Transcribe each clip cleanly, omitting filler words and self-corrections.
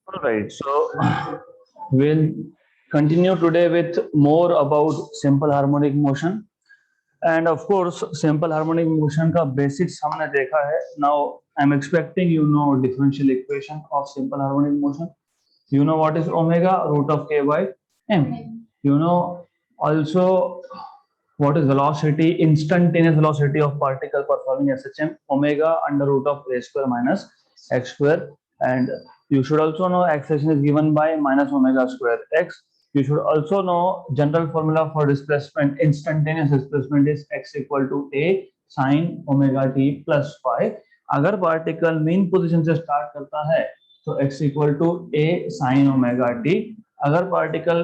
All right, so we'll continue today with more about simple harmonic motion. And of course, simple harmonic motion का basics हमने देखा है. Now I'm expecting you know differential equation of simple harmonic motion. You know what is omega, root of k by m. You know also what is velocity, instantaneous velocity of particle performing SHM, omega under root of a square minus x square. And you should also know acceleration is given by minus omega square x. You should also know general formula for displacement, instantaneous displacement is x equal to a sin omega t plus phi. अगर particle mean position से start करता है तो x equal to a sin omega t. अगर particle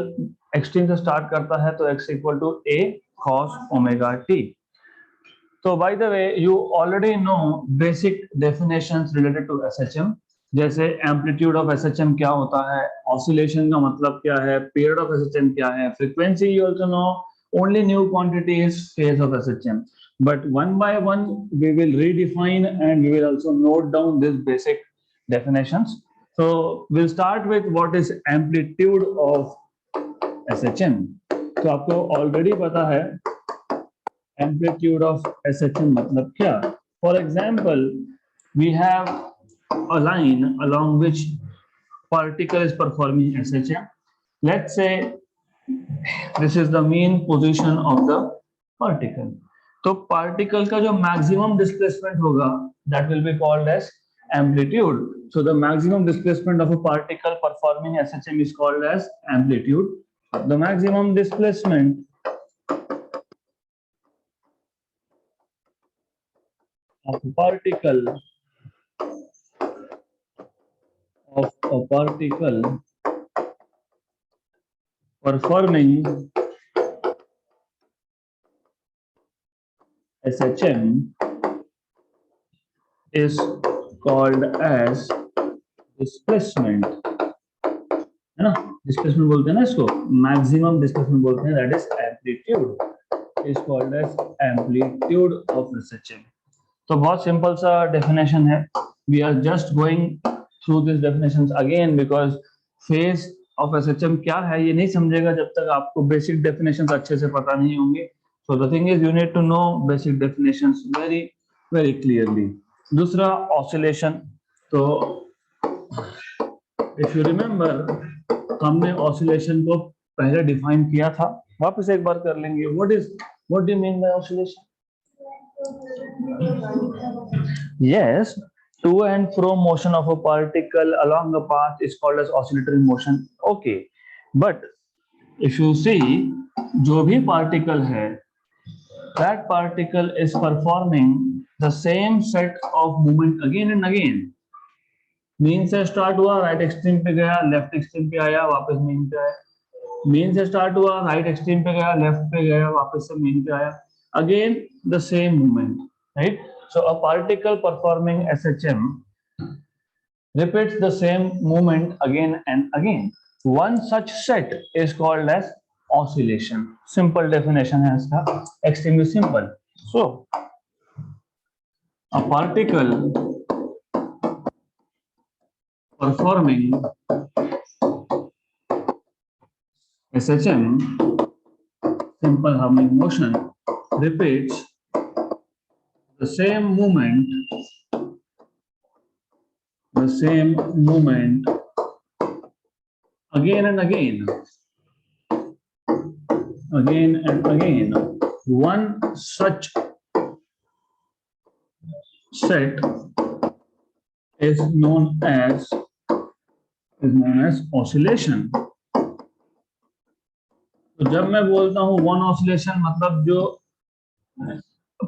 extreme से start करता है तो x equal to a cos omega t. तो by the way you already know basic definitions related to SHM, जैसे एम्पलीट्यूड ऑफ SHM क्या होता है, ऑसिलेशन का मतलब क्या है, पीरियड ऑफ SHM क्या है, frequency you also know. Only new quantity is phase of SHM, but one by one we will redefine and we will also note down these basic definitions. So we'll start with what is amplitude of SHM. तो आपको already पता है amplitude of SHM मतलब क्या. For example, we have a line along which particle is performing SHM. Let's say this is the mean position of the particle. तो particle का जो maximum displacement होगा that will be called as amplitude. So the maximum displacement of a particle performing SHM is called as amplitude. The maximum displacement of a particle performing SHM is called as displacement, है ना. Displacement बोलते हैं ना इसको, maximum displacement बोलते हैं, that is amplitude, is called as amplitude of SHM. तो बहुत सिंपल सा डेफिनेशन है. We are just going through this definitions again because phase of SHM क्या है ये नहीं समझेगा जब तक आपको बेसिक डेफिनेशंस अच्छे से पता नहीं होंगे. So the thing is you need to know basic definitions very very clearly. दूसरा ऑसिलेशन. तो इफ यू रिमेम्बर हमने ऑसिलेशन को पहले डिफाइन किया था, वापस एक बार कर लेंगे. What do you mean bye oscillation? Yes, to and fro motion of a particle along a path is called as oscillatory motion. Okay, but if you see, जो भी particle है, that particle is performing the same set of movement again and again. Mean से start हुआ, right extreme पे गया, left extreme पे आया, वापस मीन पे आया. मीन से स्टार्ट हुआ, राइट एक्सट्रीम पे गया, लेफ्ट पे गया, वापस से मीन पे आया. Again the same movement, right? So a particle performing SHM repeats the same movement again and again. One such set is called as oscillation. Simple definition है इसका, extremely simple. So a particle performing SHM, simple harmonic motion, repeats the same movement again and again. One such set is known as oscillation. तो जब मैं बोलता हूं one oscillation मतलब जो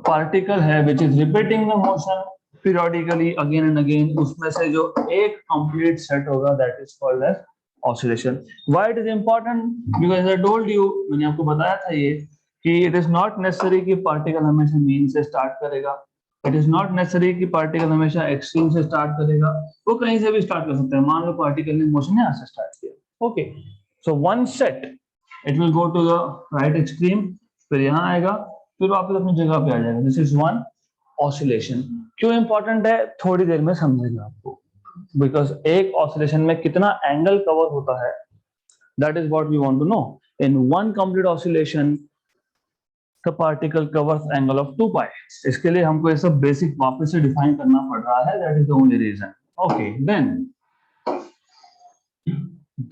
particle है which is repeating the motion periodically again and again, उसमें से जो एक कंप्लीट सेट होगा that is called as oscillation. Why it is important? Because I told you, मैंने आपको बताया था ये कि इट इज नॉट नेसेसरी कि पार्टिकल हमेशा मीन से स्टार्ट करेगा. इट इज नॉट नेसेसरी कि पार्टिकल हमेशा एक्सट्रीम से स्टार्ट करेगा. वो कहीं से भी स्टार्ट कर सकता है. मान लो पार्टिकल ने मोशन यहाँ से स्टार्ट किया, okay, so one set it will go to the right extreme, फिर यहाँ आएगा, फिर वापस अपनी जगह पे आ जाएगा. This is one oscillation. क्यों इंपॉर्टेंट है थोड़ी देर में समझेगा आपको. बिकॉज एक ऑसिलेशन में कितना एंगल कवर होता है, that is what we want to know. In one complete oscillation the particle covers angle of 2 pi. इसके लिए हमको ये सब बेसिक वापस से डिफाइन करना पड़ रहा है. That is the only reason. Okay,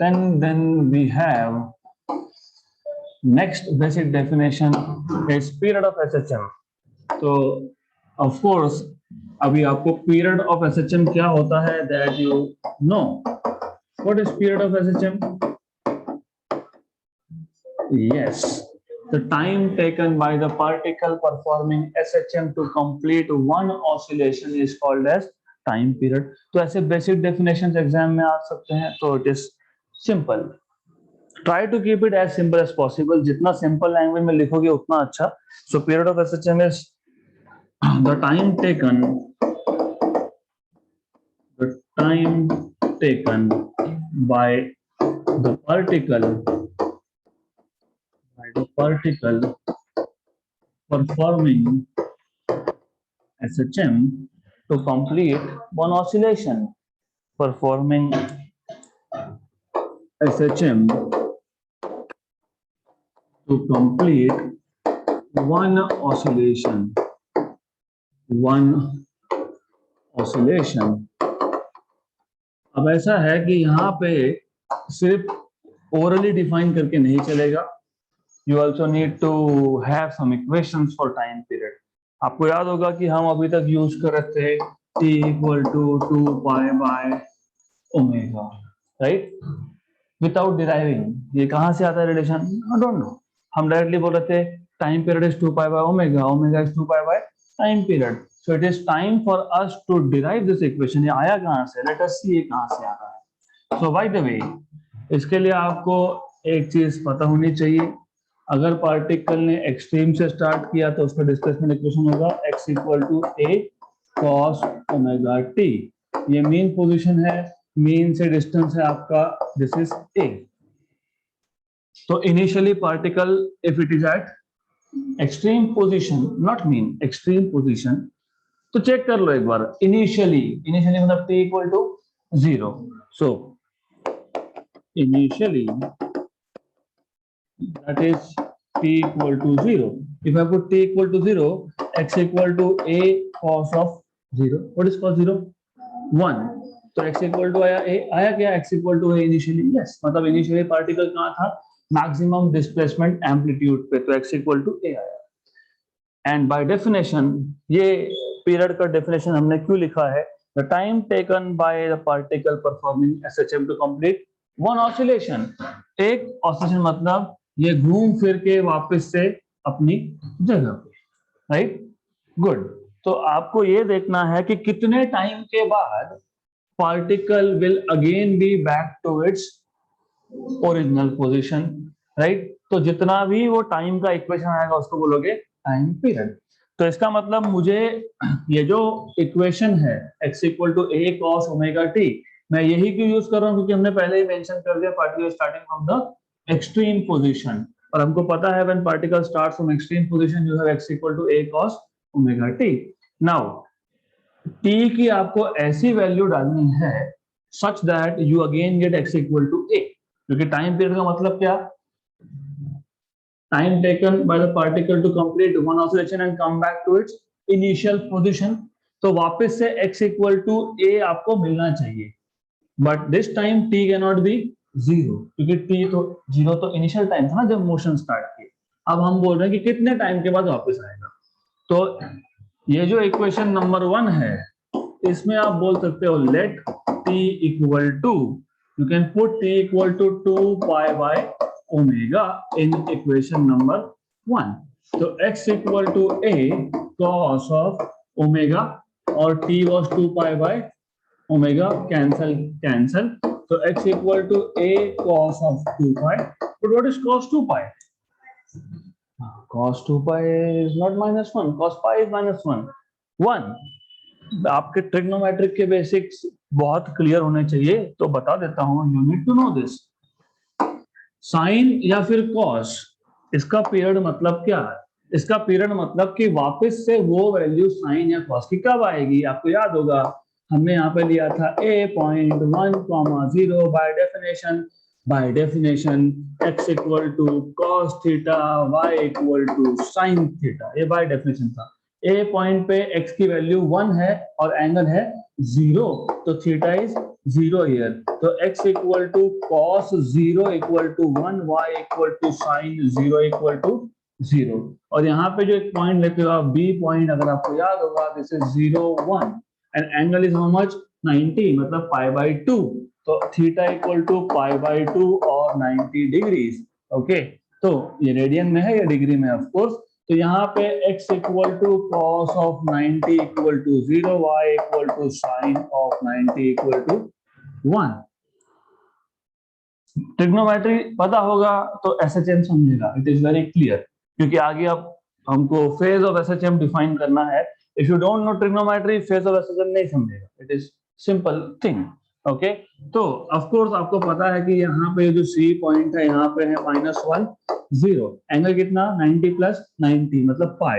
then we have next basic definition is period of SHM. तो of course अभी आपको period of SHM क्या होता है that you know. What is period of SHM? Yes. The time taken by the particle performing SHM to complete one oscillation is called as time period. तो ऐसे basic definitions exam में आ सकते हैं. तो it is simple. Try to keep it as simple as possible. जितना simple language में लिखोगे उतना अच्छा. So period of SHM is the time taken by the particle performing SHM to complete one oscillation. Performing SHM to complete one oscillation. अब ऐसा है कि यहाँ पे सिर्फ ओरली डिफाइन करके नहीं चलेगा. You also need to have some equations for time period. आपको याद होगा कि हम अभी तक यूज कर रहे थे t equal to 2 pi by omega, right? Without deriving. ये कहाँ से आता है रिलेशन? I don't know. हम डायरेक्टली बोल रहे थे time period is 2 pi by omega, omega is 2 pi by time period. So it is time for us to derive this equation. ये आया कहाँ से? Let us see ये कहाँ से आता है. So by the way, इसके लिए आपको एक चीज पता होनी चाहिए. अगर पार्टिकल ने एक्सट्रीम से स्टार्ट किया तो उसका डिस्प्लेसमेंट इक्वेशन होगा x equal to a cos omega t. ये मीन पोजीशन है, मीन से डिस्टेंस है आपका, दिस इज a. तो initially particle if it is at extreme position, not mean, extreme position, तो चेक कर लो एक बार. इनिशियली मतलब t equal to 0. So initially that is t equal to 0. If I put t equal to 0, x equal to a cos of 0. What is cos 0? 1. तो x equal to आया क्या? x equal to a initially. Yes, मतलब initially particle कहाँ था? Maximum displacement amplitude पे. तो x equal to a आया. And by definition, ये period का definition हमने क्यों लिखा है? The time taken by the particle performing SHM to complete one oscillation. एक oscillation मतलब ये घूम फिर के वापस से अपनी जगह पे, राइट? गुड. तो आपको ये देखना है कि कितने टाइम के बाद particle will again be back to its original position, right? तो जितना भी वो टाइम का इक्वेशन आएगा उसको बोलोगे टाइम पीरियड. तो इसका मतलब मुझे ये जो इक्वेशन है x equal to a cos omega t, मैं यही क्यों यूज कर रहा हूँ? क्योंकि हमने पहले ही मेंशन कर दिया particle starting from the extreme position, और हमको पता है when particle starts from extreme position you have x equal to a cos omega t. Now t की आपको ऐसी वैल्यू डालनी है such that you again get x equal to a, क्योंकि टाइम पीरियड का मतलब क्या? Time taken by the particle to complete one oscillation and come back to its initial position. तो वापस से x इक्वल टू a आपको मिलना चाहिए, but this time t can not be 0, क्योंकि t तो 0 तो इनिशियल टाइम था ना जब मोशन स्टार्ट किया. अब हम बोल रहे हैं कि कितने टाइम के बाद वापस आएगा. तो ये जो इक्वेशन नंबर 1 है इसमें आप बोल सकते हो let t equal to, you can put t equal to 2 pi by omega in equation number 1. तो x equal to a cos of omega और t was 2 pi by omega, cancel. So x equal to a cos of 2 pi. But what is cos 2 pi? Cos 2 pi is not -1. Cos pi is -1. 1. आपके trigonometric के basics बहुत clear होने चाहिए, तो बता देता हूँ. You need to know this. Sine या फिर कॉस, इसका पीरियड मतलब क्या है? इसका पीरियड मतलब कि वापस से वो वैल्यू साइन या कॉस की कब आएगी? आपको याद होगा हमने यहाँ पे लिया था a.1, 0 by definition x equal to cos theta, y equal to sin theta, ये बाय डेफिनेशन था। a पॉइंट पे x की वैल्यू 1 है और एंगल है 0, तो थीटा इज 0 हियर, तो x equal to cos 0 equal to 1, y equal to sin 0 equal to 0। और यहाँ पे जो एक पॉइंट लेते हो आप b पॉइंट, अगर आपको याद होगा, this is 0 1 and angle is how much 90, मतलब पाई बाई 2, तो theta equal to pi by 2 और 90 डिग्रीज। ओके, तो ये रेडियन में है या डिग्री में, ऑफ कोर्स। तो यहाँ पे x equal to cos of 90 equal to 0, y equal to sine of 90 equal to 1। Trigonometry पता होगा तो एसएचएम समझेगा, इट इज वेरी क्लियर, क्योंकि आगे अब हमको फेज ऑफ एसएचएम डिफाइन करना है। If you don't know trigonometry, phase of SHM नहीं समझेगा, it is simple thing. Okay, तो ऑफ कोर्स आपको पता है कि यहाँ पे जो सी पॉइंट है, यहाँ पे है -1 0, एंगल कितना 90 प्लस 90 मतलब पाई,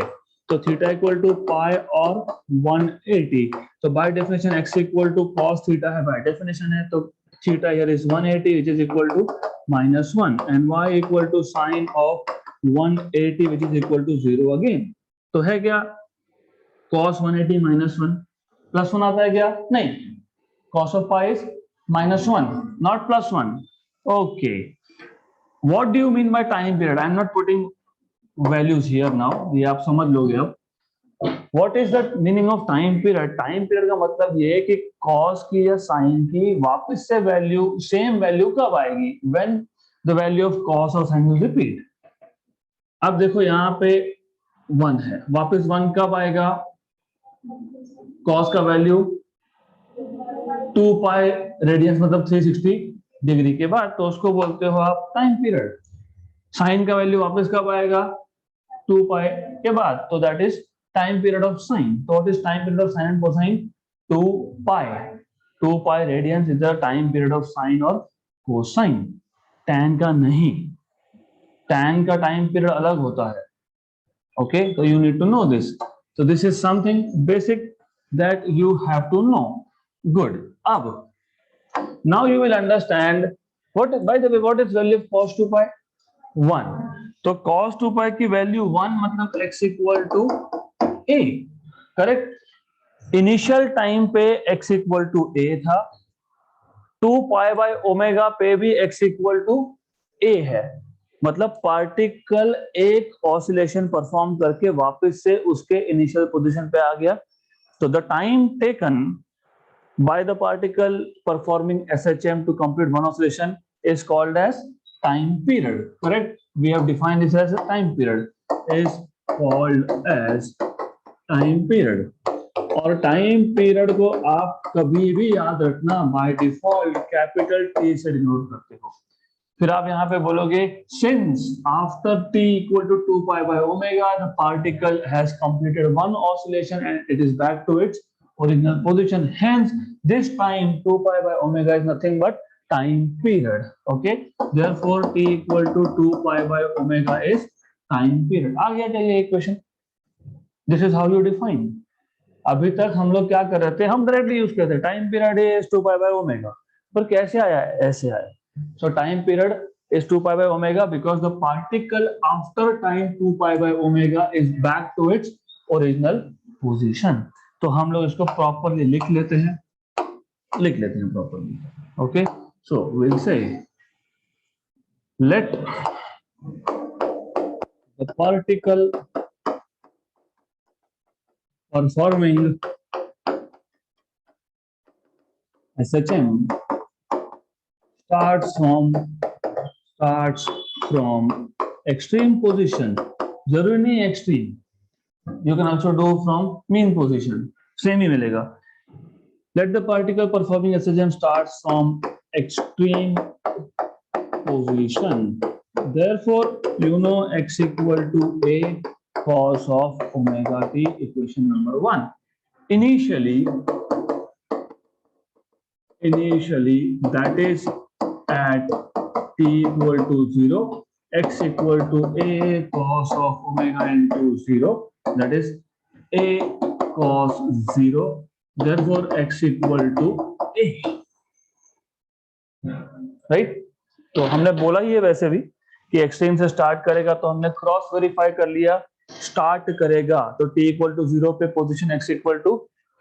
तो थीटा इक्वल टू पाई और 180, तो by definition x equal to cos theta है, बाय डेफिनेशन है, तो theta here is 180 which is equal to -1 and y equal to sine of 180 which is equal to 0 again। तो है क्या cos 180 -1 +1 आता है क्या? नहीं, cos of pi is -1 not +1। okay, what do you mean by time period? I am not putting values here now, ये आप समझ लोगे अब। What is the meaning of time period? Time period का मतलब ये है कि cos की या sin की वापस से वैल्यू, सेम वैल्यू कब आएगी? When the value of cos और sin will repeat। अब देखो यहाँ पे 1 है, वापस 1 कब आएगा? cos का वैल्यू 2 पाई रेडियंस मतलब 360 डिग्री के बाद, तो उसको बोलते हो आप टाइम पीरियड। sin का वैल्यू वापस कब आएगा? 2 पाई के बाद, तो that is time period of sine। So what is time period of sine and cosine? 2 pi। 2 pi radians is the time period of sine or cosine। tan का नहीं, tan का time period अलग होता है। Okay, so you need to know this। So this is something basic that you have to know। Good। अब now you will understand what, by the way, what is value of cos 2 pi? 1। तो cos 2 pi की value 1 मतलब x equal to a, correct. Initial time पे x equal to a था, 2 pi by omega पे भी x equal to a है, मतलब particle एक ऑसिलेशन परफॉर्म करके वापस से उसके इनिशियल पोजीशन पे आ गया, तो the time taken by the particle performing SHM to complete one oscillation is called as time period, correct? We have defined this as a time period, is called as time period. और time period को आप कभी भी याद रखना by default capital T से denote करते हो। फिर आप यहाँ पे बोलोगे since after t equal to 2 pi by omega the particle has completed one oscillation and it is back to its original position, hence this time 2 pi by omega is nothing but time period. Okay, therefore t equal to 2 pi by omega is time period. आ गया क्या ये equation? This is how you define. अभी तक हम लोग क्या कर रहे थे, हम डायरेक्टली यूज करते time period is 2 pi by omega, पर कैसे आया? ऐसे आया। So time period is 2 pi by omega because the particle after time 2 pi by omega is back to its original position। तो हम लोग इसको प्रॉपरली लिख लेते हैं properly. Okay, so we'll say let the particle performing SHM starts from extreme position, जरूरी नहीं extreme, you can also do from mean position, same ही मिलेगा। Let the particle performing SHM starts from extreme position, therefore you know x equal to a cos of omega t, equation number 1। initially that is at t equal to 0, x equal to a cos of omega into 0, that is a cos 0 therefore x equal to a, right. तो हमने बोला ही है वैसे भी कि extreme से start करेगा, तो हमने क्रॉस वेरीफाई कर लिया, स्टार्ट करेगा तो t इक्वल टू 0 पे position x equal to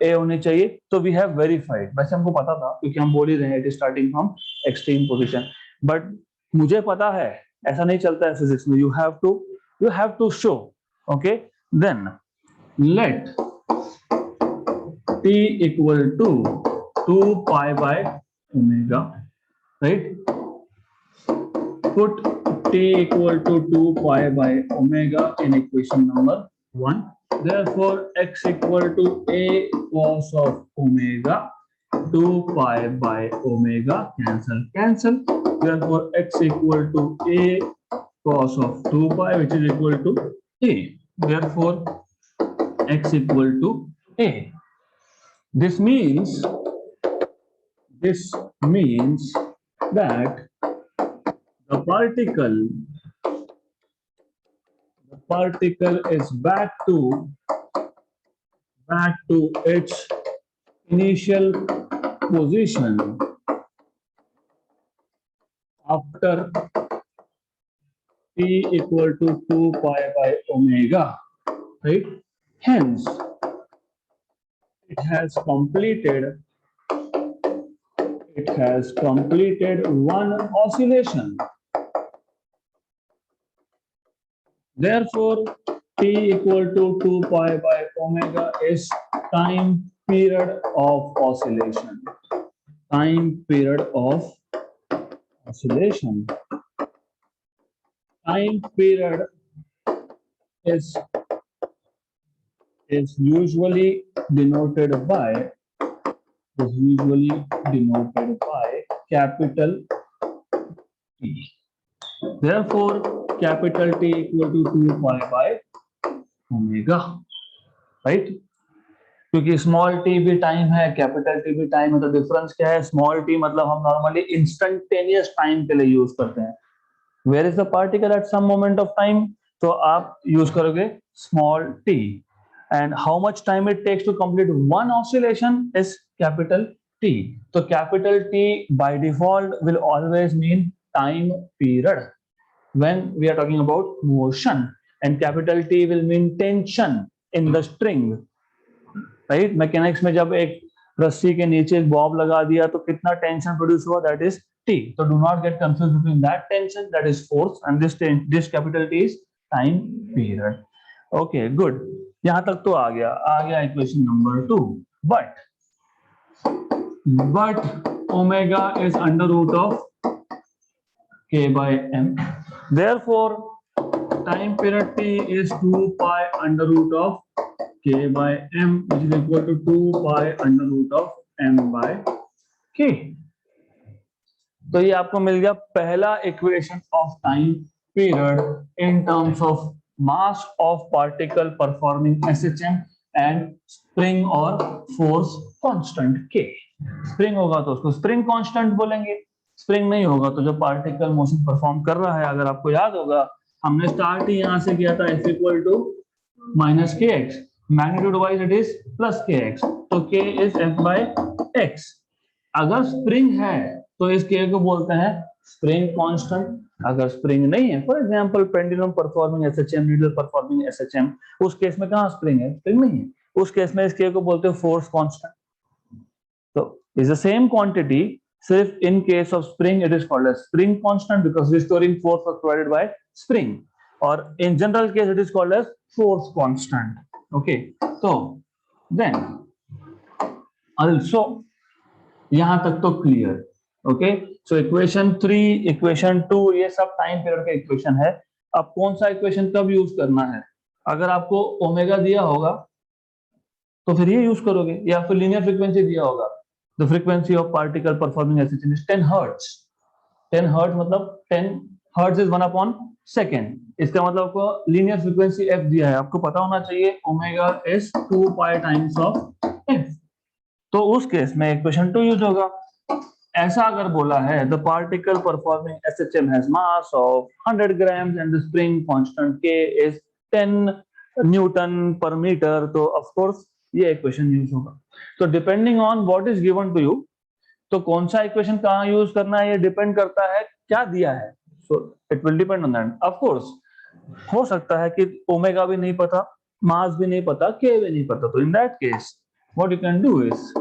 a होनी चाहिए, तो वी हैव वेरीफाइड। वैसे हमको पता था क्योंकि हम बोल ही रहे हैं it starting from extreme position, but मुझे पता है ऐसा नहीं चलता है फिजिक्स में, you have to show. Okay, then let t equal to 2 pi by omega, right? Put t equal to 2 pi by omega in equation number 1. Therefore, x equal to a cos of omega, 2 pi by omega, cancel. Therefore, x equal to a cos of 2 pi, which is equal to a. Therefore, x equal to a. This means that the particle is back to its initial position after t equal to 2 pi by omega, right? Hence, it has completed one oscillation. Therefore, t equal to 2 pi by omega is time period of oscillation. Time period of oscillation. Time period is usually denoted by capital T. Therefore, capital T equal to 2 pi by omega, right? क्योंकि small T भी time है, capital T भी time है, तो difference क्या है? Small T मतलब हम नॉर्मली इंस्टेंटेनियस टाइम के लिए यूज करते हैं, where is the particle at some moment of time, तो आप यूज करोगे small T, and how much time it takes to complete one oscillation is capital T. तो capital T by default will always mean time period when we are talking about motion, and capital T will mean tension in the string, right? Mechanics में जब एक रस्सी के नीचे एक Bob लगा दिया तो कितना टेंशन प्रोड्यूस हुआ, दैट इज T. तो do not get confused between that tension, that is force, and this capital T is time period. Okay, good. यहां तक तो आ गया equation number 2, but omega is under root of k by m. Therefore, time period t is 2 pi under root of k by m, which is equal to 2 pi under root of m by k. तो ये आपको मिल गया पहला equation of time period in terms of mass of particle performing SHM and spring और force constant k. Spring होगा तो उसको spring constant बोलेंगे, स्प्रिंग नहीं होगा तो जो पार्टिकल मोशन परफॉर्म कर रहा है, अगर आपको याद होगा हमने स्टार्ट ही यहां से किया था f equal to minus k x, magnitude wise it is plus k x, तो k is f by x. अगर स्प्रिंग है तो इस k को बोलते हैं स्प्रिंग कांस्टेंट, अगर स्प्रिंग नहीं है, for example pendulum performing SHM, needle performing SHM, उस केस में कहां स्प्रिंग है? स्प्रिंग नहीं है, उस केस में इस k को बोलते हैं फोर्स कांस्टेंट. तो इज द सेम क्वांटिटी, सिर्फ in case of spring it is called as spring constant because restoring force was provided by spring, or in general case it is called as force constant. Okay, so then also यहां तक तो clear. Okay, so equation 3, equation 2 ये सब time period का equation है. अब कौन सा इक्वेशन कब यूज करना है? अगर आपको ओमेगा दिया होगा तो फिर ये यूज करोगे, या फिर लीनियर फ्रीक्वेंसी दिया होगा, the frequency of particle performing SHM is 10 hertz. 10 hertz मतलब 10 hertz is 1 upon second. इसका मतलब आपको लीनियर फ्रीक्वेंसी f दिया है, आपको पता होना चाहिए omega is 2 pi times of f. तो उस केस में इक्वेशन 2 यूज होगा. ऐसा अगर बोला है the particle performing SHM has mass of 100 grams and the spring constant k is 10 Newton per meter, तो of course ये इक्वेशन यूज होगा। तो depending on what is given to you, तो कौन सा इक्वेशन कहाँ यूज करना है ये डिपेंड करता है क्या दिया है। So it will depend on that. Of course हो सकता है कि ओमेगा भी नहीं पता, मास भी नहीं पता, के भी नहीं पता, तो in that case what you can do is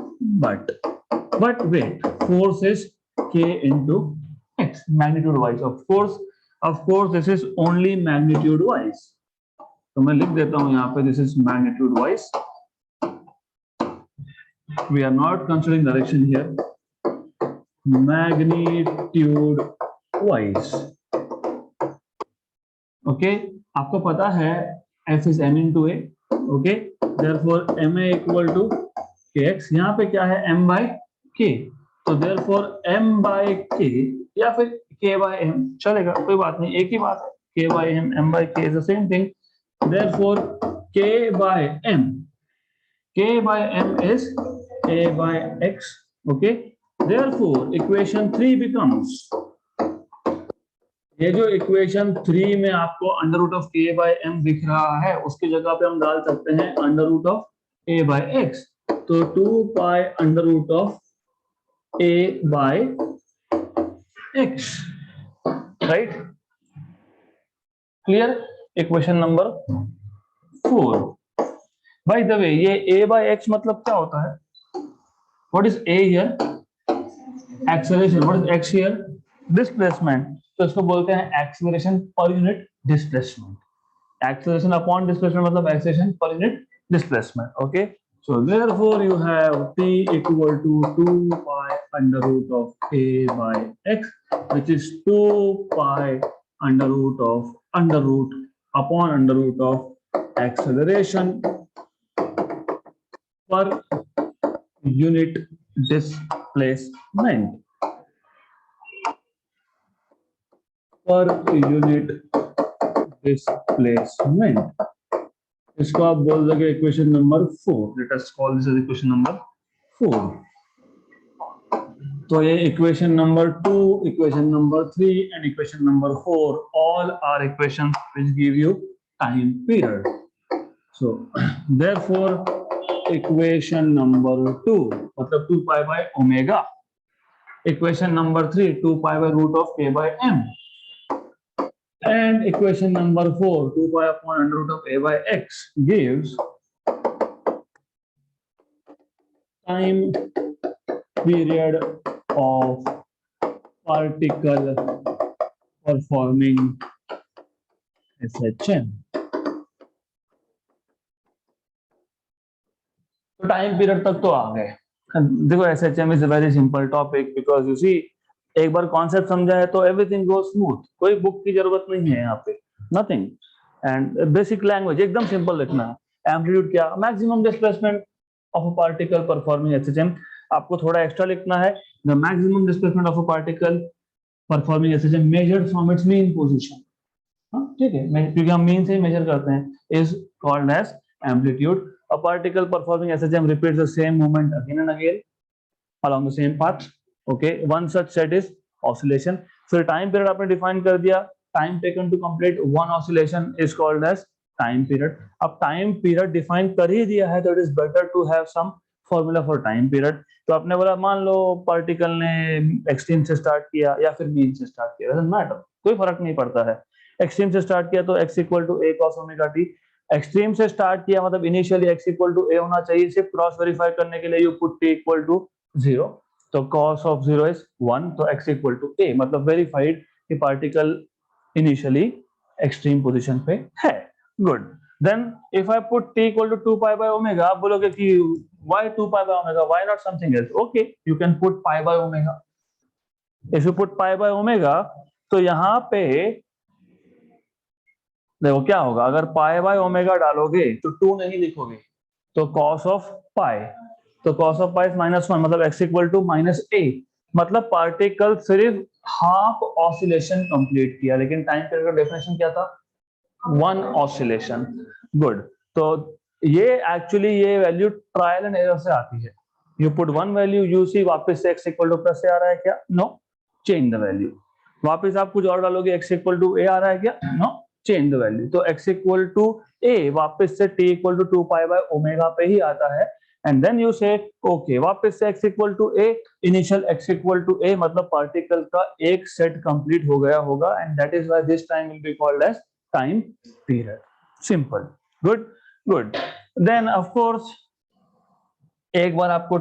but wait, force is k into x, magnitude wise, of course this is only magnitude wise, तो मैं लिख देता हूं यहाँ पे this is magnitude wise, we are not considering direction here, magnitude wise, okay, आपको पता है f is m into a, okay, therefore ma equal to kx, यहाँ पे क्या है m by k, तो therefore m by k या फिर k by m चलेगा, कोई बात नहीं, एक ही बात है, k by m by k is the same thing, therefore k by m is a by x, okay, therefore equation 3 becomes, ये जो इक्वेशन 3 में आपको under root of k by m दिख रहा है उसकी जगह पे हम डाल सकते हैं under root of a by x, तो 2 pi under root of a by x, right? Clear? Equation number 4. By the way, ये a by x मतलब क्या होता है? What is a here? Acceleration. What is x here? Displacement. तो इसको बोलते हैं acceleration per unit displacement. Acceleration upon displacement मतलब acceleration per unit displacement. Okay. So therefore you have t equal to 2 pi under root of a by x, which is 2 pi under root upon under root of acceleration per unit displacement. इसको आप बोल दोगे equation number 4, let us call this as equation number 4। तो ये equation number 2, equation number 3 and equation number 4 all are equations which give you time period. So therefore equation number 2 मतलब 2 pi by omega, equation number 3 2 pi by root of k by m, and equation number 4 2 pi upon under root of a by x gives time period of particle performing SHM। तो time period तक तो आ गए। देखो SHM is a very simple topic because you see एक बार concept समझा है तो एवरीथिंग गो स्मूथ, कोई बुक की जरूरत नहीं है यहाँ पे, नथिंग, एंड बेसिक लैंग्वेज एकदम सिंपल लिखना है। एम्पलीट्यूड क्या, maximum displacement of a particle performing SHM, आपको थोड़ा एक्स्ट्रा लिखना है, the maximum displacement of a particle performing SHM measured from it's mean position, ठीक है, क्योंकि हम मीन से ही मेजर करते हैं, is called as amplitude. A particle performing SHM repeats the same movement again and again along the same path, okay, one such set is oscillation। फिर time period आपने define कर दिया, time taken to complete one oscillation is called as time period. अब time period define कर ही दिया है तो it is better to have some formula for time period. तो आपने बोला मान लो पार्टिकल ने एक्सट्रीम से स्टार्ट किया या फिर मीन से स्टार्ट किया, डजंट मैटर, कोई फर्क नहीं पड़ता है। एक्सट्रीम से स्टार्ट किया तो x equal to a cos omega t, extreme से स्टार्ट किया मतलब initially x equal to a होना चाहिए, सिर्फ क्रॉस वेरीफाई करने के लिए you put t equal to 0, तो cos of 0 is 1, तो x equal to a, मतलब वेरीफाइड कि पार्टिकल इनिशियली एक्सट्रीम पोजीशन पे है। Good, then if I put t equal to 2 pi by omega, आप बोलोगे कि why 2 pi by omega, why not something else? Okay, you can put pi by omega। if you put pi by omega तो यहाँ पे देखो क्या होगा, अगर pi by omega डालोगे तो 2 नहीं लिखोगे, तो cos of pi, तो cos of pi -1 मतलब x इक्वल टू -a, मतलब पार्टिकल सिर्फ हाफ ऑसिलेशन कंप्लीट किया, लेकिन टाइम पीरियड का डेफिनेशन क्या था, 1 ऑसिलेशन। गुड, तो ये एक्चुअली ये वैल्यू ट्रायल एंड एरर से आती है, you put one value, you see वापस से x इक्वल टू प्लस से आ रहा है क्या, नो, चेंज द वैल्यू, वापस आप कुछ और डालोगे x इक्वल टू a आ रहा है क्या, नो, चेंज द वैल्यू। तो x इक्वल टू a वापस से t equal to 2 pi by omega पे ही आता है। And then you say okay वापस से x equal to a, initial x equal to a मतलब पार्टिकल का एक सेट कंप्लीट हो गया होगा, and that is why this time will be called as time period. Simple, good good. Then of course एक बार आपको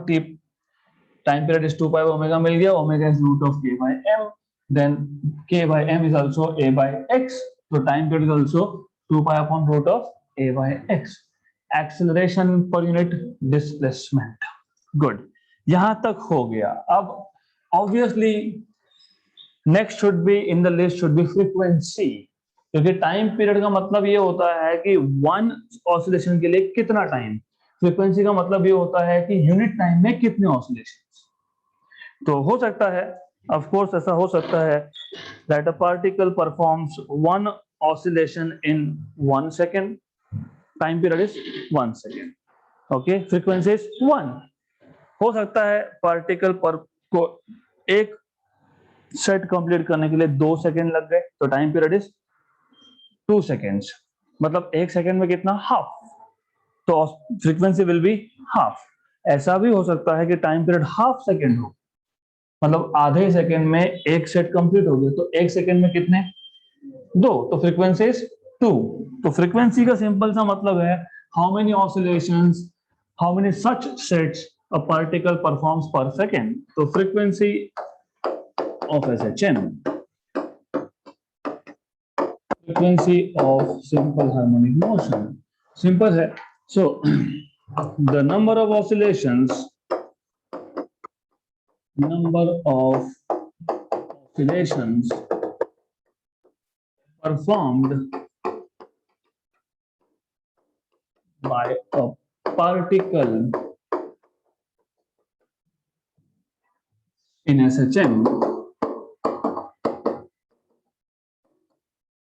time period is 2 pi by omega मिल गया, omega is root of k by m, then k by m is also a by x, तो time period is also 2 pi upon root of a by x। Acceleration per unit displacement, good, यहां तक हो गया। अब obviously next should be in the list should be frequency, क्योंकि time period का मतलब ये होता है कि वन ऑसिलेशन के लिए कितना टाइम, फ्रीक्वेंसी का मतलब ये होता है कि यूनिट टाइम में कितने ऑसिलेशन। तो हो सकता है, ऑफ कोर्स ऐसा हो सकता है that a particle performs one oscillation in 1 second, time period is 1 second, okay, frequency is 1। हो सकता है पार्टिकल पर को एक सेट कंप्लीट करने के लिए 2 सेकेंड लग गए, तो टाइम पीरियड इज 2 सेकेंड्स, मतलब 1 सेकेंड में कितना, हाफ, तो फ्रीक्वेंसी विल बी हाफ। ऐसा भी हो सकता है कि टाइम पीरियड हाफ सेकेंड हो, मतलब आधे सेकेंड में एक सेट कंप्लीट हो गया, तो 1 सेकेंड में कितने, 2, तो फ्रीक्वेंसी इज 2। तो फ्रीक्वेंसी का सिंपल सा मतलब है how many oscillations, how many such sets a particle performs per second. तो frequency of SHM, frequency of simple harmonic motion, simple है। So the number of oscillations, number of oscillations performed by a particle in SHM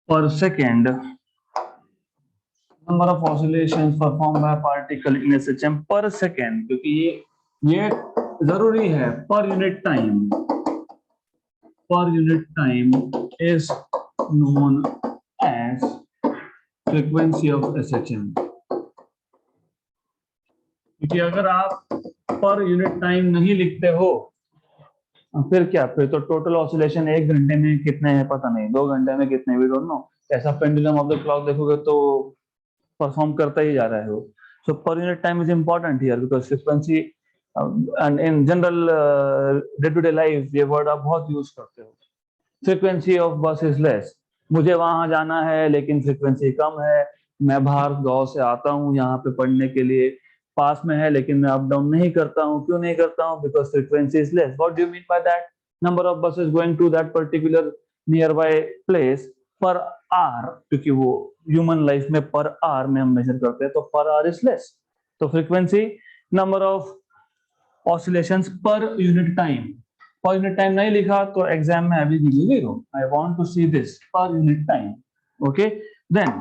per second, number of oscillations performed by a particle in SHM per second, क्योंकि ये जरूरी है, पर unit time is known as frequency of SHM। क्योंकि अगर आप पर unit time नहीं लिखते हो फिर क्या, फिर तो टोटल ऑसिलेशन 1 घंटे में कितने हैं पता नहीं, 2 घंटे में कितने, वी डोंट नो। ऐसा पेंडुलम ऑफ द क्लॉक देखोगे तो परफॉर्म करता ही जा रहा है वो। So per unit time is important here, because frequency and in general day to day life ये वर्ड आप बहुत यूज करते हो। Frequency of bus is less, मुझे वहां जाना है लेकिन फ्रीक्वेंसी कम है, मैं बाहर गांव से आता हूँ यहाँ पे पढ़ने के लिए, पास में है लेकिन मैं अप डाउन नहीं करता हूँ, क्यों नहीं करता हूँ, because frequency is less. What do you mean by that, number of buses going to that particular nearby place per hour, क्योंकि वो ह्यूमन लाइफ में पर आवर में हम मेजर करते हैं, तो पर आवर इज लेस। तो frequency number of oscillations per unit time, per unit time नहीं लिखा तो एग्जाम में अभी zero, I want to see this per unit time, okay. Then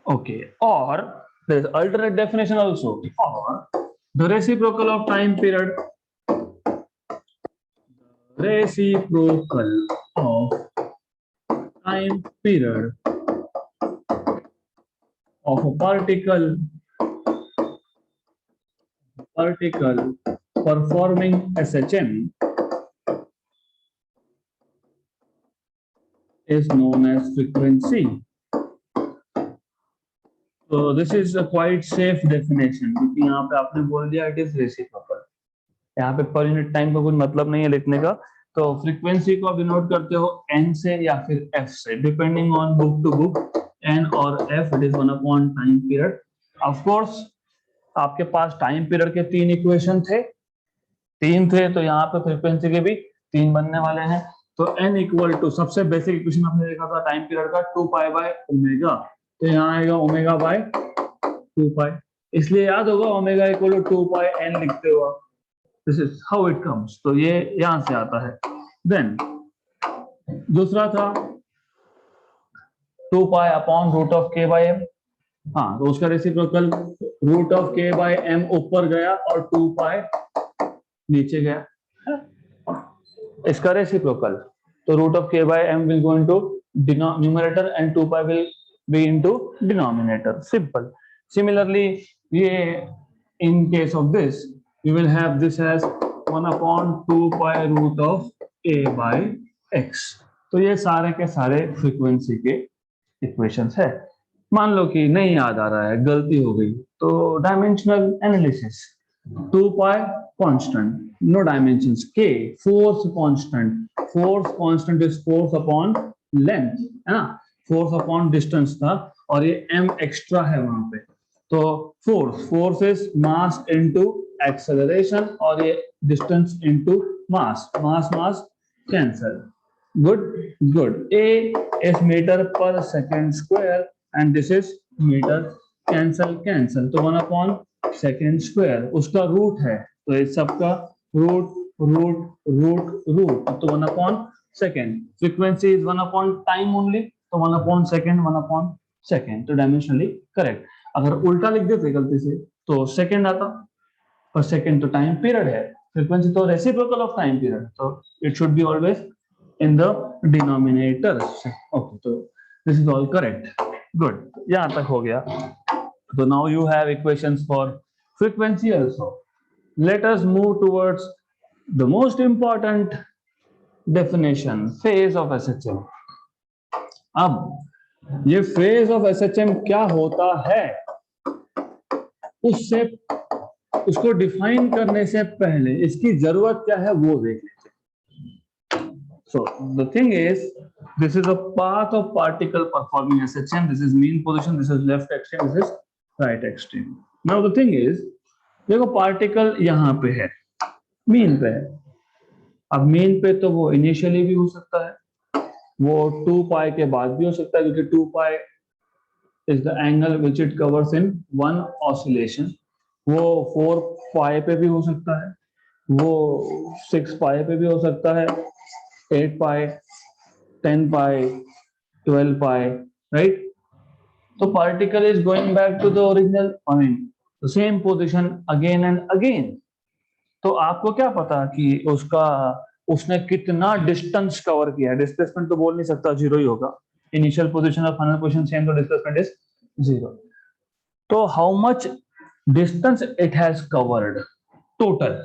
okay, और there is alternate definition also, or the reciprocal of time period, reciprocal of time period of a particle performing SHM is known as frequency. So this is a quite safe definition, क्योंकि यहाँ पे आपने बोल दिया it is reciprocal, यहाँ पे पर unit time का कुछ मतलब नहीं है लिखने का। तो फ्रीक्वेंसी को आप डिनोट करते हो n से या फिर f से, depending on book to book, n और f, इट इज 1/टाइम पीरियड। ऑफ कोर्स आपके पास टाइम पीरियड के 3 इक्वेशन थे, तो यहाँ पे फ्रीक्वेंसी के भी 3 बनने वाले हैं। तो n इक्वल टू, सबसे बेसिक इक्वेशन आपने देखा था टाइम पीरियड का 2 पाई बाय ओमेगा, तो यहाँ आएगा ओमेगा बाय 2 पाई, इसलिए याद होगा omega equal to 2 pi n लिखते हो आप, this is how it comes, तो ये यहां से आता है। देन दूसरा था 2 pi upon root of k by m, हाँ, तो उसका reciprocal root of k by m ऊपर गया और 2 पाई नीचे गया, इसका रेसिप्रोकल, तो root of k by m will go into numerator and 2 pi will be into denominator. Simple. Similarly, in case of this, we will have this as 1/2 pi root of a by x. तो ये सारे के सारे frequency के equations है. मान लो कि नहीं याद आ रहा है, गलती हो गई, तो dimensional analysis. 2 pi constant, no dimensions. K, force constant. Force constant is force upon length, है ना. Force upon distance था और ये m extra है वहां पे. तो force is mass into acceleration और ये distance into mass. Mass cancel. Good. A is meter per second square and this is meter. Cancel. तो 1/second square उसका रूट है, तो इस सबका रूट. तो 1/second. Frequency is 1/time only, तो 1/second. तो डायमेंशनली करेक्ट. अगर उल्टा लिख देते गलती से तो सेकंड आता, पर सेकंड तो टाइम पीरियड है, फ्रीक्वेंसी तो रेसिप्रोकल ऑफ टाइम पीरियड, तो it should be always in the denominator. Okay, so this is all correct. Good. यहाँ तक हो गया. So now you have equations for frequency also. Let us move towards the most important definition, phase of SHM. अब ये phase of SHM क्या होता है, उसको डिफाइन करने से पहले इसकी जरूरत क्या है वो देख लेते हैं. So the thing is, this is a path of particle performing SHM. This is mean position, this is left extreme, this is right extreme. Now the thing is, देखो पार्टिकल यहाँ पे है, मीन पे है. अब मीन पे तो वो इनिशियली भी हो सकता है, वो 2 pi के बाद भी हो सकता है, क्योंकि 2 pi is the angle which it covers in one oscillation. वो 4 pi पे भी हो सकता है, वो 6 pi पे भी हो सकता है, 8 pi, 10 pi, 12 pi, right? So particle is going back to the original, I mean, the same position again and again. तो आपको क्या पता कि उसने कितना डिस्टेंस कवर किया है. डिस्प्लेसमेंट तो बोल नहीं सकता, जीरो ही होगा. इनिशियल पोजीशन और फाइनल पोजीशन सेम, तो डिस्प्लेसमेंट इज जीरो. तो how much distance it has covered total,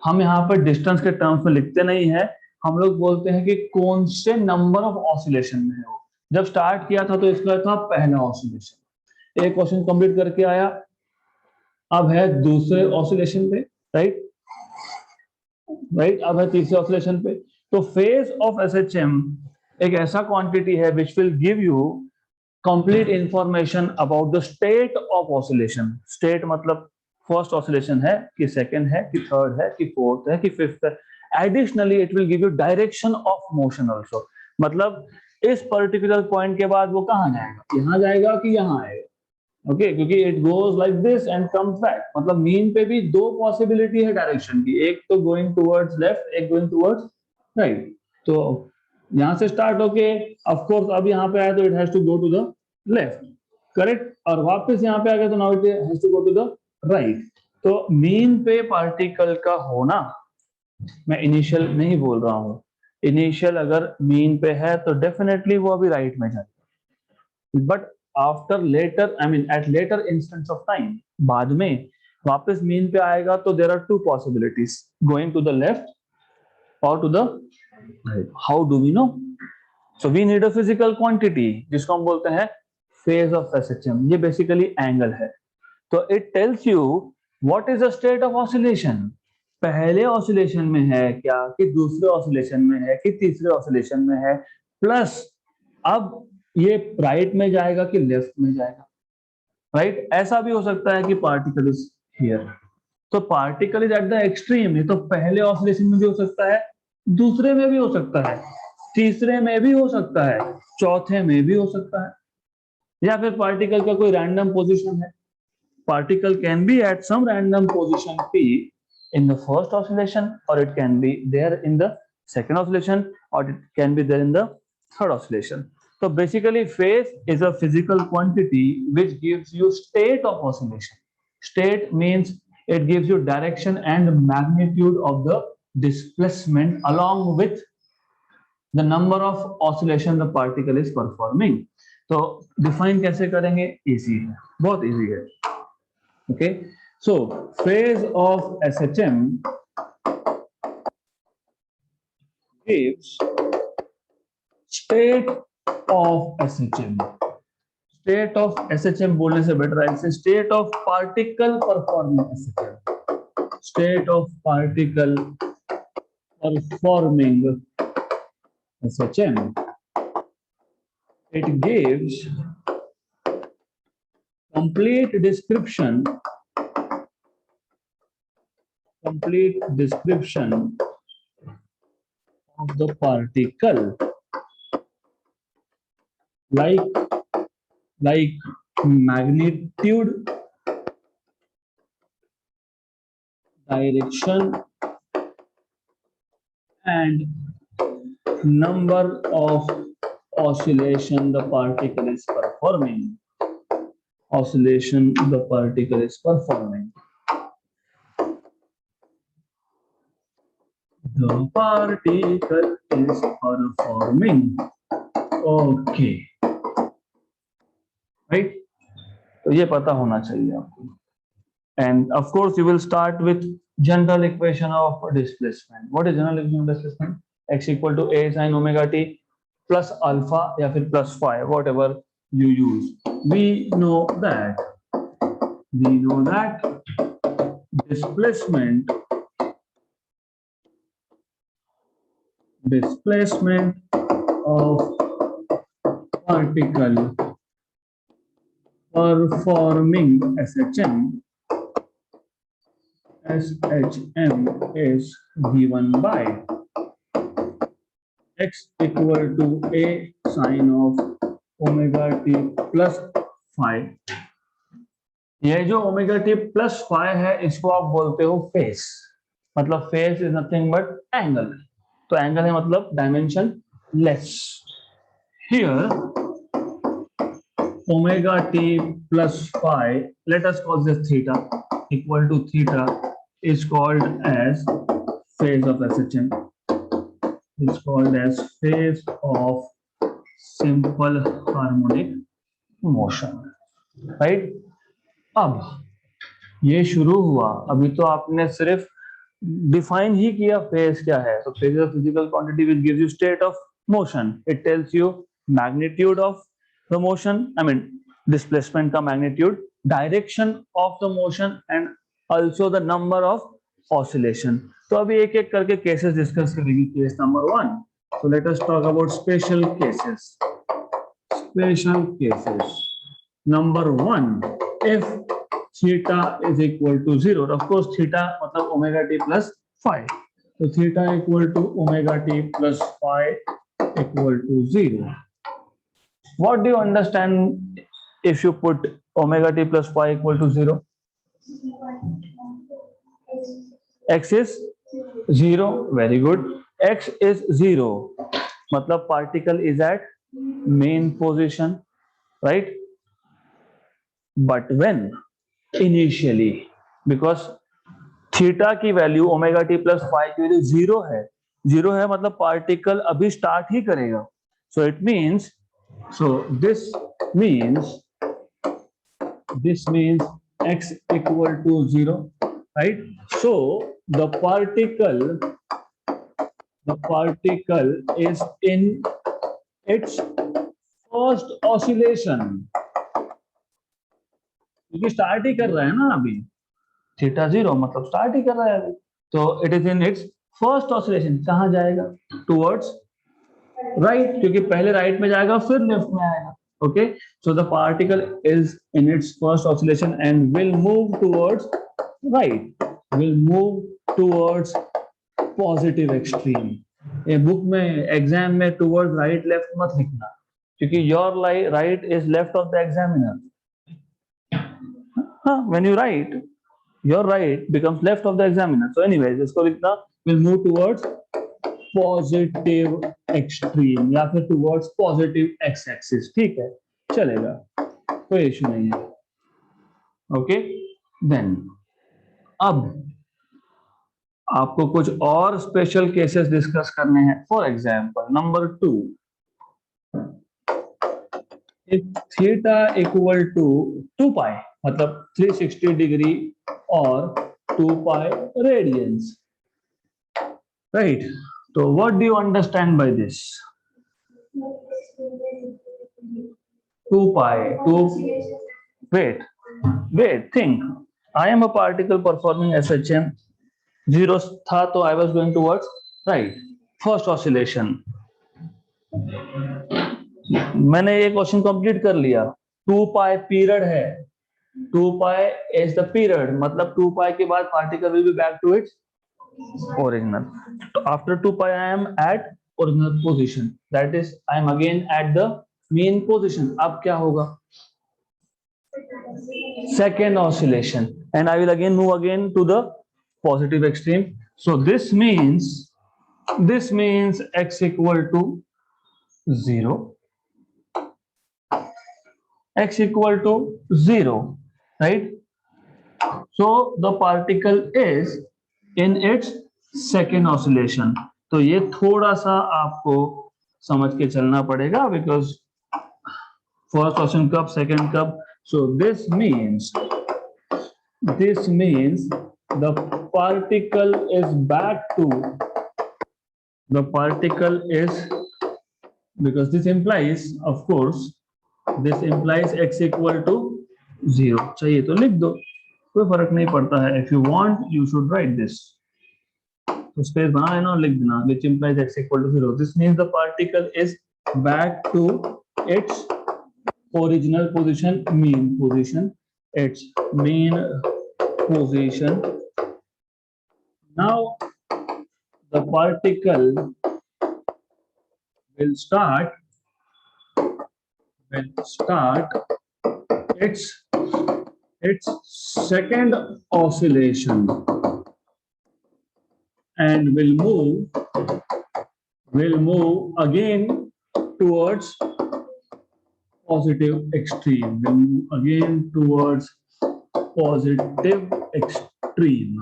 हम यहाँ पर डिस्टेंस के टर्म्स में लिखते नहीं है, हम लोग बोलते हैं कि कौन से नंबर ऑफ ऑसिलेशन में है वो. जब स्टार्ट किया था तो इसका था पहला ऑसिलेशन, एक क्वेश्चन कंप्लीट करके आया, अब है दूसरे ऑसिलेशन पे, राइट. अब है तीसरे ऑसिलेशन पे. तो फेज ऑफ एसएचएम एक ऐसा क्वांटिटी है which will give you complete information about the state of oscillation. State मतलब फर्स्ट ऑसिलेशन है कि सेकंड है कि थर्ड है कि फोर्थ है कि फिफ्थ है. Additionally, it will give you direction of motion also. मतलब इस पर्टिकुलर पॉइंट के बाद वो कहाँ जाएगा, यहाँ जाएगा कि यहाँ आएगा. ओके, क्योंकि it goes like this and comes back. मतलब मीन पे भी दो पॉसिबिलिटी है डायरेक्शन की, एक तो गोइंग टुवर्ड्स लेफ्ट, एक गोइंग टुवर्ड्स राइट. तो यहाँ से स्टार्ट होके ऑफ कोर्स अब यहाँ पे आया तो it has to go to the left, correct, और वापस यहाँ पे आ गया तो now it has to go to the right. तो मीन पे पार्टिकल का होना, मैं इनिशियल नहीं बोल रहा हूं, इनिशियल अगर मीन पे है तो डेफिनेटली वो अभी राइट में जाएगा, but after later, I mean at later instance of time, बाद में वापस मीन पे आएगा तो there are two possibilities, going to the left और to the right. How do we know? So we need a physical quantity जिसको हम बोलते हैं फेज ऑफ एसएचएम. ये बेसिकली एंगल है. तो it tells you what is the state of oscillation. पहले oscillation में है क्या, कि दूसरे ऑसिलेशन में है, कि तीसरे ऑसिलेशन में है, प्लस अब ये राइट में जाएगा कि लेफ्ट में जाएगा, राइट. ऐसा भी हो सकता है कि पार्टिकल इज हियर, तो particle is at the extreme. ये तो पहले ऑसिलेशन में भी हो सकता है, दूसरे में भी हो सकता है, तीसरे में भी हो सकता है, चौथे में भी हो सकता है, या फिर पार्टिकल का कोई रैंडम पोजीशन है. Particle can be at some random position P in the first oscillation, or it can be there in the second oscillation, or it can be there in the third oscillation. So basically phase is a physical quantity which gives you state of oscillation. State means it gives you direction and magnitude of the displacement along with the number of oscillation the particle is performing. तो define कैसे करेंगे? Easy है, बहुत easy है। Okay, so phase of SHM gives state of SHM. State of SHM बोलने से better है इसे state of particle performing SHM. State of particle performing SHM, it gives complete description of the particle like magnitude, direction and number of oscillation the particle is performing. Oscillation the particle is performing. The particle is performing. Okay. Right? तो ये पता होना चाहिए आपको. And of course, you will start with general equation of displacement. What is general equation of displacement? X equal to a sin omega t plus alpha या फिर plus phi, whatever you use. We know that displacement of particle performing SHM is given by x equal to a sin of omega t plus phi. ये जो omega t plus phi है इसको आप बोलते हो phase, मतलब phase is nothing but angle. तो angle है मतलब dimensionless. Here omega t plus phi, let us call this theta equal to theta is called as phase of SHM, is called as phase of simple harmonic motion, right? अब ये शुरू हुआ, अभी तो आपने सिर्फ डिफाइन ही किया phase क्या है। तो phase is a physical quantity which gives you state of motion, it tells you magnitude of the motion, I mean displacement का magnitude, direction of the motion and also the number of oscillation. तो अभी एक एक करके cases discuss करेंगे। Case number 1, so let us talk about special cases. Number 1, if theta is equal to 0, of course theta मतलब omega t plus phi, so theta equal to omega t plus phi equal to 0. What do you understand if you put omega t plus phi equal to 0? X is 0, very good. X is 0 मतलब particle is at main position, right? But when initially, because theta की value omega t plus five की value 0 है मतलब particle अभी start ही करेगा। So it means, this means x equal to 0, right? So the particle is in its first oscillation, क्योंकि start ही कर रहा है ना अभी, थीटा 0 मतलब स्टार्ट ही कर रहा है अभी। तो it is in its first oscillation. कहाँ जाएगा? टुवर्ड्स राइट, क्योंकि पहले राइट में जाएगा फिर लेफ्ट में आएगा। Okay, so the particle is in its first oscillation and will move towards right, will move towards positive extreme. ये बुक में एग्जाम में towards right left मत लिखना, क्योंकि your right is left of the examiner. When you write, your right becomes left of the examiner. So anyways, इसको लिखना will move towards positive extreme या फिर टुवर्ड्स पॉजिटिव एक्स एक्सिस। ठीक है, चलेगा, कोई इश्यू नहीं है। ओके, देन अब आपको कुछ और स्पेशल केसेस डिस्कस करने हैं। For example number 2, if theta equal to 2 pi, मतलब 360 डिग्री और 2 pi radians, right? So what do you understand by this? 2 pi, 2, wait, think. I am a particle performing SHM. Zero था तो I was going towards right. First oscillation. मैंने ये question complete कर लिया. 2 पाई period है. 2 pi is the period, मतलब 2 pi के बाद particle will be back to its original. तो after 2 pi I am at original position, that is I am again at the mean position. अब क्या होगा? Second oscillation, and I will again move again to the positive extreme. So this means x equal to 0, x equal to 0, right? So the particle is in its second oscillation. तो ये थोड़ा सा आपको समझ के चलना पड़ेगा, because first oscillation कब, second कब. So this means the particle is back to, the particle is, because this implies, of course, this implies x equal to 0. चाहिए तो लिख दो, कोई फर्क नहीं पड़ता है. If you want, you should write this. तो स्पेस बना है ना, लिख देना, which implies x equal to 0. This means the particle is back to its original position, mean position, its mean position. Now the particle will start its second oscillation and will move again towards positive extreme, will move again towards positive extreme.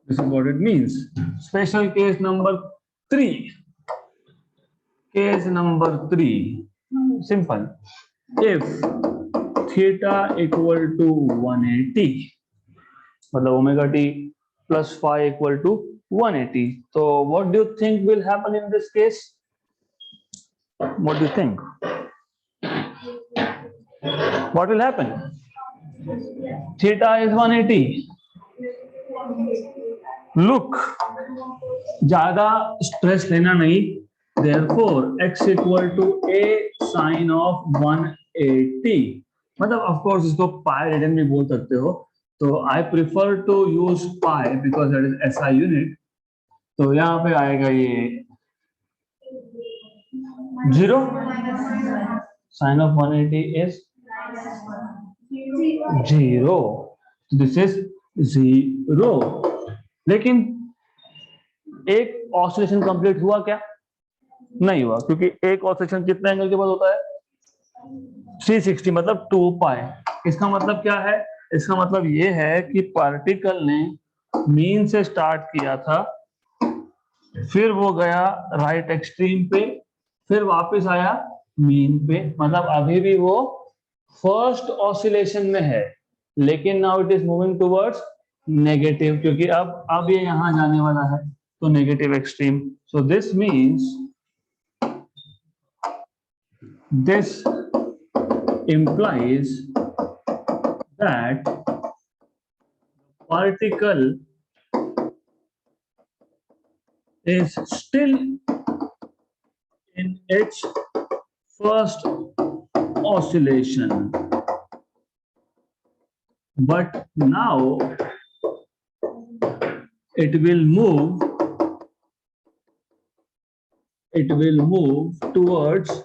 This is what it means. Special case number 3. Case number 3. Simple. If theta equal to 180, मतलब omega t plus phi equal to 180. So what do you think will happen in this case? What do you think? What will happen? Theta is 180. Look, ज्यादा stress लेना नहीं. Therefore, x equal to a sin of 180. मतलब of course इसको pi radian भी बोल सकते हो. तो I prefer to use pi because that is SI unit. तो यहाँ पे आएगा ये 0. Sin of 180 is 0. This is 0. लेकिन एक ऑसिलेशन कंप्लीट हुआ क्या? नहीं हुआ, क्योंकि एक ऑसिलेशन कितने एंगल के बाद होता है? 360, मतलब 2 पाई. इसका मतलब क्या है? इसका मतलब ये है कि पार्टिकल ने मीन से स्टार्ट किया था, फिर वो गया राइट एक्सट्रीम पे, फिर वापस आया मीन पे. मतलब अभी भी वो फर्स्ट ऑसिलेशन में है, लेकिन now it is moving towards negative, क्योंकि अब ये यहां जाने वाला है, तो negative extreme. So this means, this implies that particle is still in its first oscillation, but now it will move towards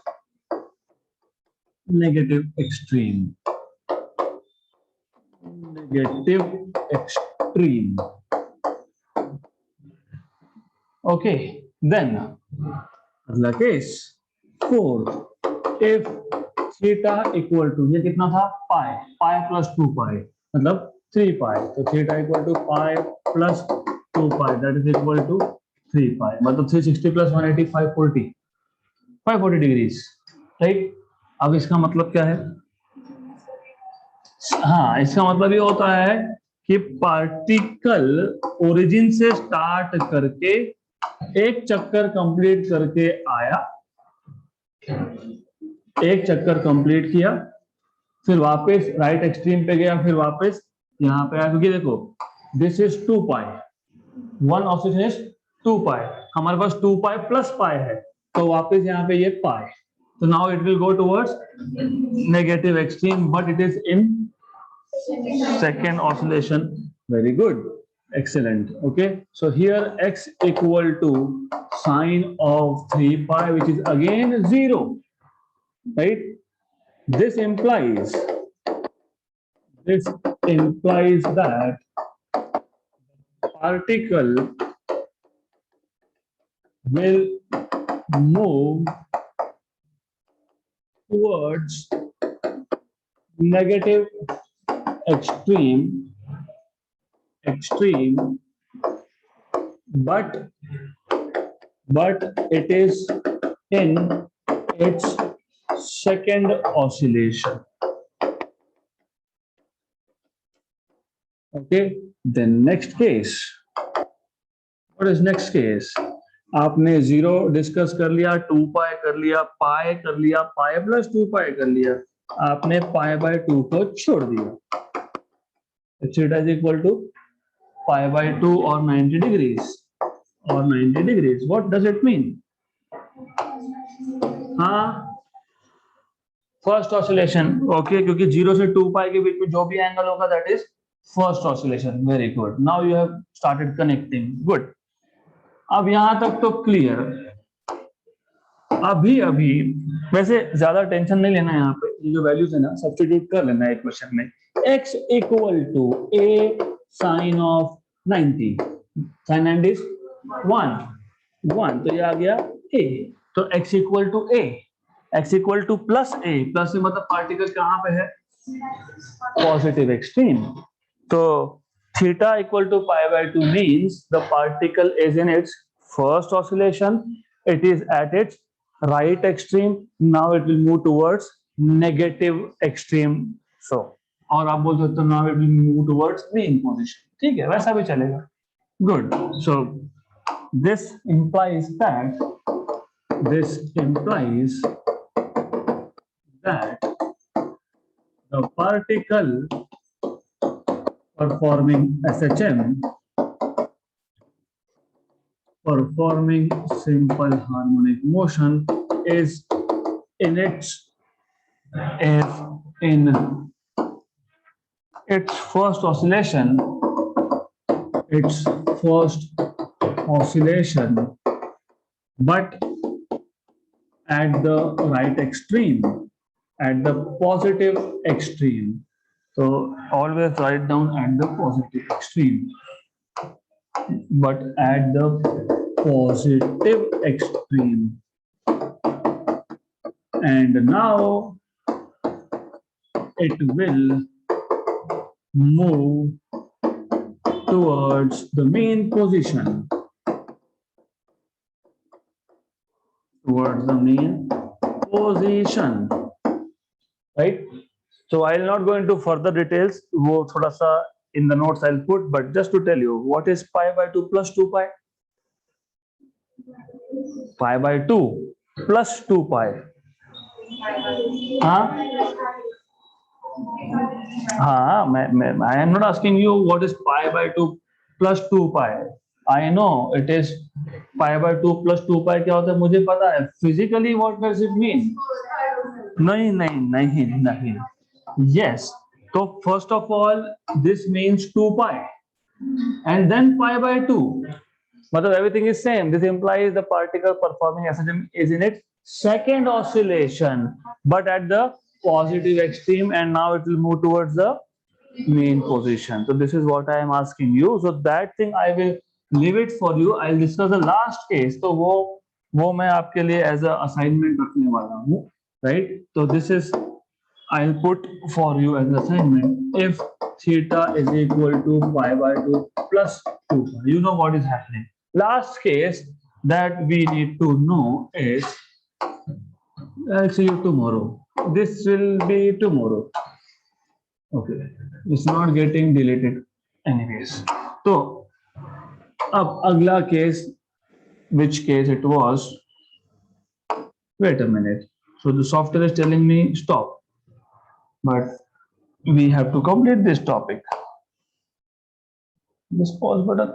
negative extreme. Okay, then अगला case 4. If theta equal to, ये कितना था? pi plus 2 pi, मतलब 3 pi. तो theta equal to pi plus 2 pi, that is equal to 3 pi. मतलब 360 plus 180, 540. 540 degrees, right. अब इसका मतलब क्या है? हाँ, इसका मतलब ये होता है कि पार्टिकल ओरिजिन से स्टार्ट करके एक चक्कर कंप्लीट करके आया, एक चक्कर कंप्लीट किया, फिर वापस राइट एक्सट्रीम पे गया, फिर वापस यहाँ पे आया, क्योंकि देखो this is 2 pi, one oxygen is 2 पाई, हमारे पास 2 पाई प्लस पाई है, तो वापस यहाँ पे ये पाई, तो now it will go towards negative extreme, but it is in second oscillation. Very good, excellent. Okay, so here x equal to sine of 3 pi, which is again 0, right? This implies that particle will move towards negative extreme, but it is in its second oscillation. Okay, then next case. What is next case? आपने 0 discuss कर लिया, 2 पाई कर लिया, पाई कर लिया, pi plus 2 पाई कर लिया, आपने पाई बाय 2 को छोड़ दिया, theta is equal to pi by 2 और 90 degrees, what does it mean? हाँ, फर्स्ट ऑसिलेशन, ओके, क्योंकि 0 से 2 पाई के बीच में जो भी एंगल होगा that is first oscillation. Very good, now you have started connecting, good. अब यहां तक तो क्लियर। अभी वैसे ज्यादा टेंशन नहीं लेना है, यहाँ पे ये जो वैल्यूज है ना सब्स्टिट्यूट कर लेना है इक्वेशन में। x equal to a sine of 90, sine 90 is 1, तो ये आ गया a, तो x equal to a, x equal to plus a, plus से मतलब पार्टिकल कहाँ पे है? पॉजिटिव एक्सट्रीम, तो theta equal to pi by 2 means the particle is in its first oscillation, it is at its right extreme, now it will move towards negative extreme, so और आप बोल सकते हो now it will move towards mean position, ठीक है, वैसा भी चलेगा, good। So this implies that the particle performing SHM, performing simple harmonic motion, is in its first oscillation, but at the right extreme, at the positive extreme. So always write down at the positive extreme, but at the positive extreme. And now it will move towards the main position. Right? So I'll not go into further details. वो थोड़ा सा in the notes I'll put, but just to tell you, what is pi by 2 plus 2 pi? Pi by 2 plus 2 pi. हाँ, I am not asking you what is pi by 2 plus 2 pi. I know it is pi by 2 plus 2 pi क्या होता है मुझे पता है. Physically what does it mean? नहीं. Yes. So first of all, this means 2 pi, and then pi by 2. मतलब everything is same. This implies the particle performing SHM is in its second oscillation, but at the positive extreme, and now it will move towards the main position. So this is what I am asking you. So that thing I will leave it for you. I'll discuss the last case. तो वो मैं आपके लिए as a assignment रखने वाला हूँ, right? So this is I'll put for you as assignment. If theta is equal to pi by 2 plus 2 pi, you know what is happening. Last case that we need to know is I'll see you tomorrow. This will be tomorrow. Okay, it's not getting deleted anyways. So अब अगला case, which case it was? Wait a minute. So the software is telling me stop, but we have to complete this topic. This pause button